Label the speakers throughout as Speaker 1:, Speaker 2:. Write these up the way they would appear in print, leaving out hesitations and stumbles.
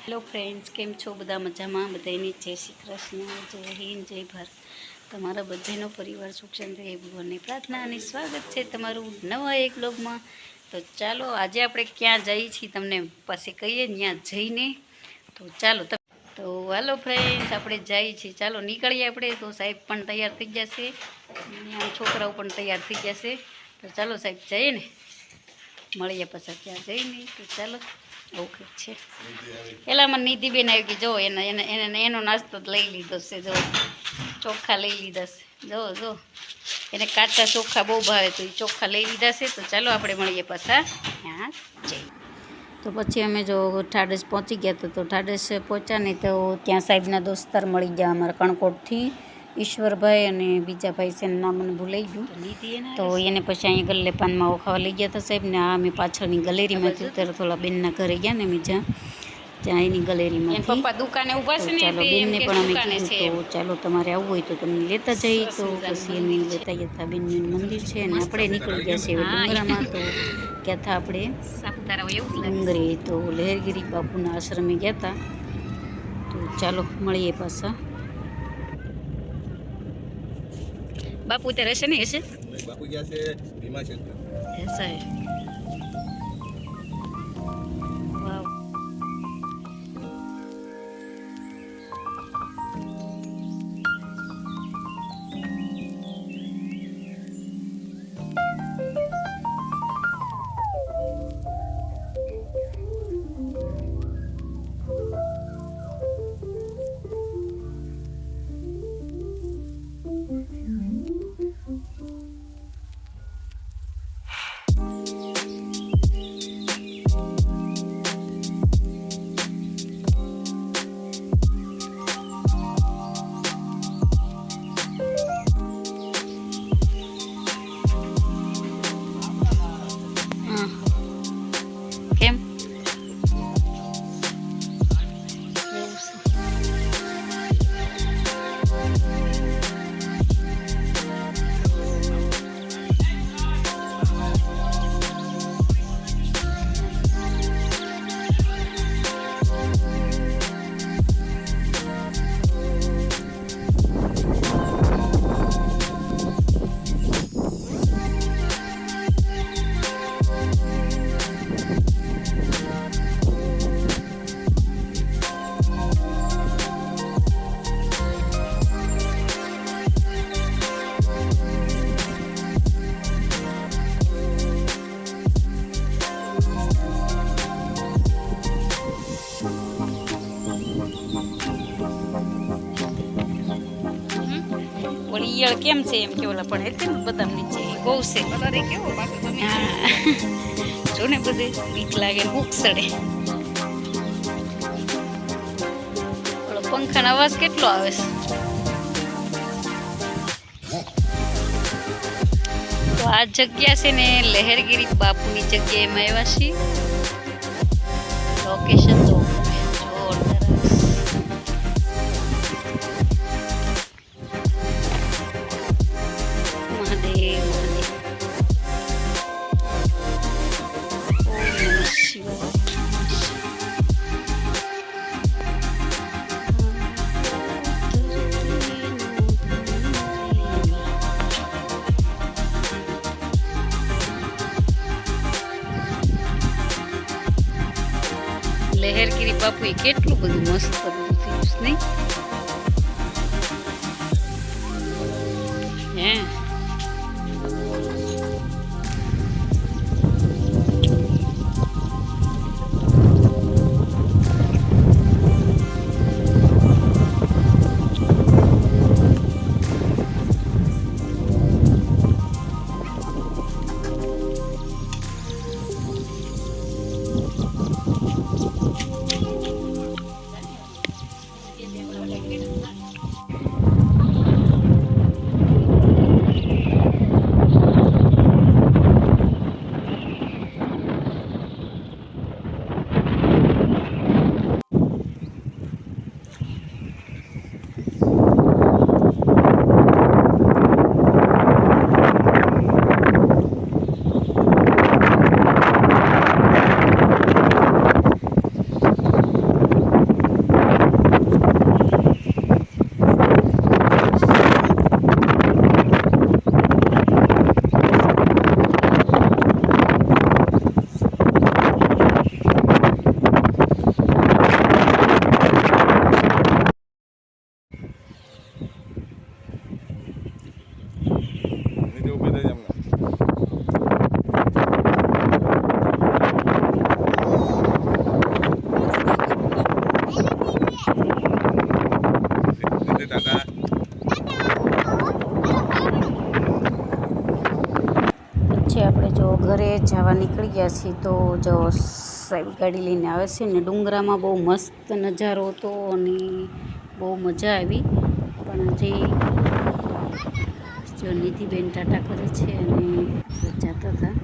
Speaker 1: Hello friends, કેમ છો? બધા મજામાં? બધાની જય શ્રી કૃષ્ણ, જય હિન્દ, જય ભારત. તમારા બધાનો પરિવાર સુખ શાંતિ રહે ભગવાનની પ્રાર્થના અને સ્વાગત છે તમારું નવા એક બ્લોગમાં. તો ચાલો આજે આપણે ક્યાં જઈએ છીએ તમને પાસે કહીએ ત્યાં જઈને. તો ચાલો તો હાલો ફ્રેન્ડ્સ, આપણે જઈએ છીએ. ચાલો નીકળીએ આપણે. તો સાહેબ પણ તૈયાર થઈ જશે અને છોકરાઓ પણ તૈયાર થઈ જશે. તો ચાલો સાહેબ જઈએ ને, મળીએ પછી ત્યાં જઈને. તો ચાલો ઓકે છે. એલા મને નિધિબેન આવી ગઈ, જો એનો નાસ્તો જ લઈ લીધો છે. જો ચોખ્ખા લઈ લીધા છે. જો એને કાચા ચોખ્ખા બહુ ભાવે, તો એ ચોખ્ખા લઈ લીધા છે. તો ચાલો આપણે મળીએ પાછા ત્યાં જઈએ. તો પછી અમે જો ઠાડસ પહોંચી ગયા તો ઠાડસ પહોંચ્યા ને તો ત્યાં સાહેબના દોસ્તાર મળી ગયા અમારા કણકોટથી, ઈશ્વરભાઈ અને બીજા ભાઈ છે નામ મને ભૂલાઈ ગયું. તો એને પછી અહીંયા ગલ્લે પાનમાં ખાવા લઈ ગયા હતા સાહેબ ને. આ અમે પાછળની ગલેરીમાંથી ઉતર થોડા બેનના ઘરે ગયા ને અમે ત્યાં એની ગલેરીમાં પપ્પા દુકાને ઊભા છે ને. ચાલો બેનને પણ અમે કીધું તો ચાલો તમારે આવવું હોય તો તમને લેતા જઈએ. તો પછી એને લેતા ગયા. બેનનું મંદિર છે અને આપણે નીકળી ગયા છે હવે ડુંગરામાં. તો ગયા હતા આપણે ડુંગરે, તો લહેરગીરી બાપુના આશ્રમે ગયા હતા. તો ચાલો મળીએ પાછા. બાપુ ત્યાં રહેશે ને? હશે બાપુ ગયા છે ભીમાશંકર. વાવ. કેમ ઈયળ કેમ છે એમ કે ઓલા પણ હતી ને બદામ નીચે બહુ છે. જો ને બધે બીક લાગે, ભૂખ સડે. ઓલો પંખાનો અવાજ કેટલો આવે છે. તો આ જગ્યા છે ને લહેરગીરી બાપુની જગ્યાએ આવ્યા છીએ. લોકેશન તો લહેરગીરી બાપુ એ કેટલું બધું મસ્ત બધું થયું નહીં? હે ઘરે જવા નીકળી ગયા છીએ. તો જો સાહેબ ગાડી લઈને આવે છે ને. ડુંગરામાં બહુ મસ્ત નજારો હતો અને બહુ મજા આવી. પણ હજી જો નિધિબેન ટાટા કરે છે અને જતા હતા.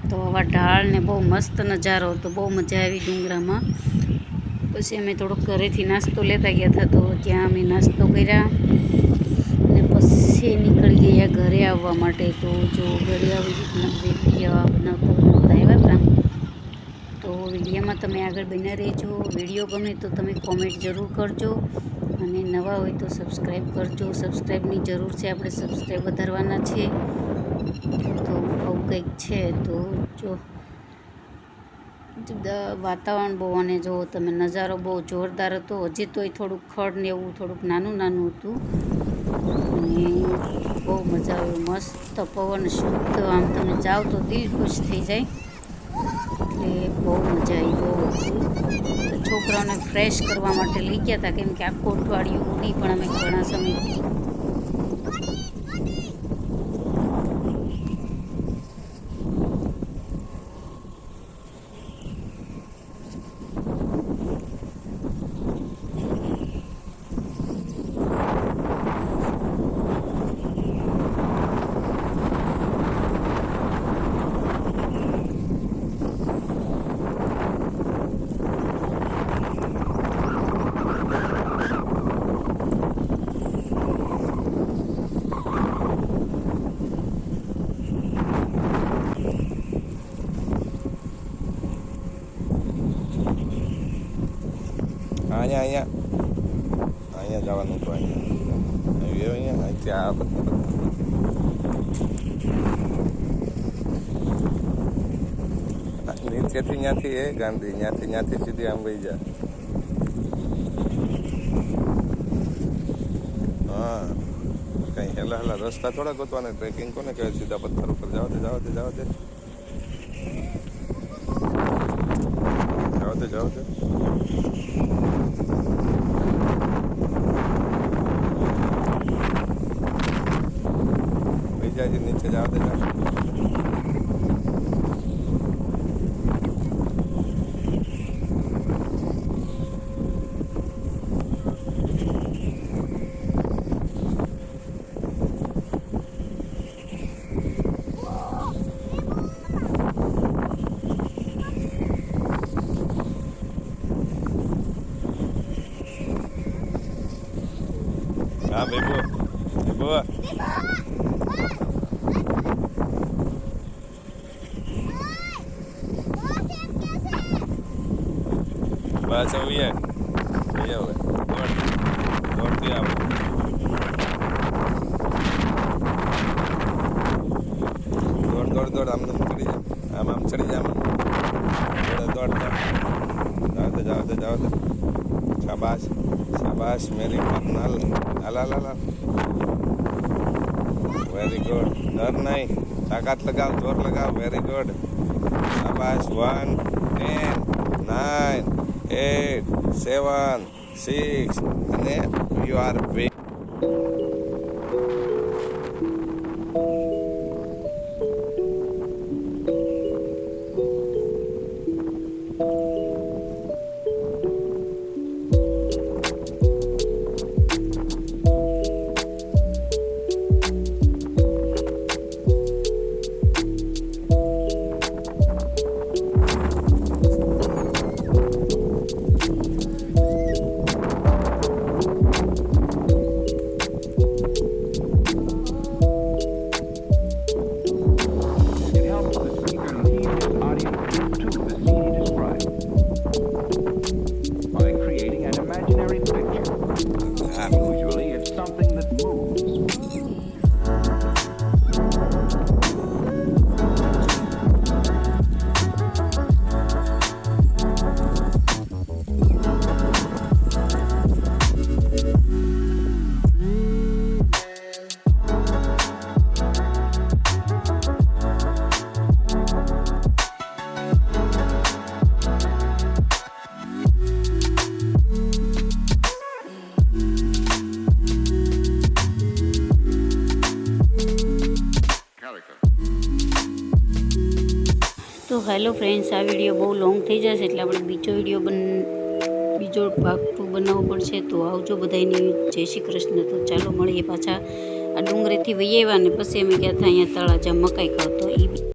Speaker 1: તો આવા ઢાળ ને બહુ મસ્ત નજારો હતો, બહુ મજા આવી ડુંગરામાં. પછી અમે થોડોક ઘરેથી નાસ્તો લેતા ગયા હતા, તો ત્યાં અમે નાસ્તો કર્યા અને પછી નીકળી ગયા ઘરે આવવા માટે. તો જો ઘરે આવી રીતના વિડીયો બનાવતા આવ્યા હતા. તો વિડીયોમાં તમે આગળ બન્યા રહેજો. વિડીયો ગમે તો તમે કોમેન્ટ જરૂર કરજો અને નવા હોય તો સબસ્ક્રાઈબ કરજો. સબસ્ક્રાઈબની જરૂર છે, આપણે સબસ્ક્રાઈબ વધારવાના છે. તો આવું કંઈક છે. તો જો વાતાવરણ બહુ, અને જો તમે નજારો બહુ જોરદાર હતો. હજી તો એ થોડુંક ખડ ને એવું થોડુંક નાનું નાનું હતું અને બહુ મજા આવે. મસ્ત પવન શુદ્ધ, આમ તમે જાઓ તો દિલ ખુશ થઈ જાય. એટલે બહુ મજા આવી, બહુ હતી. તો છોકરાઓને ફ્રેશ કરવા માટે લઈ ગયા હતા, કેમ કે આખું અઠવાડિયું નહીં પણ અમે ઘણા સમયથી
Speaker 2: અહીંયા જવાનું હતું. અહીંયા ત્યાં નીચેથી ત્યાંથી એ ગાંધી ત્યાંથી સીધી આમ વહી જાય. હા, કઈ હેલા રસ્તા થોડા ગોતવાના. ટ્રેકિંગ કોને કહેવાય? સીધા પથ્થર ઉપર જાવ દે. બીજા નીચે જાવ દે. હા બેબો બસ હવે દોડતી આવો. દોડ આમ ચડી જા, આમ ચડી જા. દોડ જાવ. શાબાશ મેરી પત્નાલ. હાલ. Very good. ડર નહીં, તાકાત લગાવ, જોર લગાવ. Very good. શાબાશ. 1 10 9 8 7 6 અને યુ આર વે.
Speaker 1: તો હેલો ફ્રેન્ડ્સ, આ વિડીયો બહુ લોંગ થઈ જશે એટલે આપણે બીજો ભાગ 2 બનાવવો પડશે. તો આવજો બધાની જય શ્રી કૃષ્ણ. તો ચાલો મળીએ પાછા. આ ડુંગરેથી વહી આવ્યા ને પછી અમે ગયા હતા અહીંયા તળાજા મકાઈ ખાવ તો એ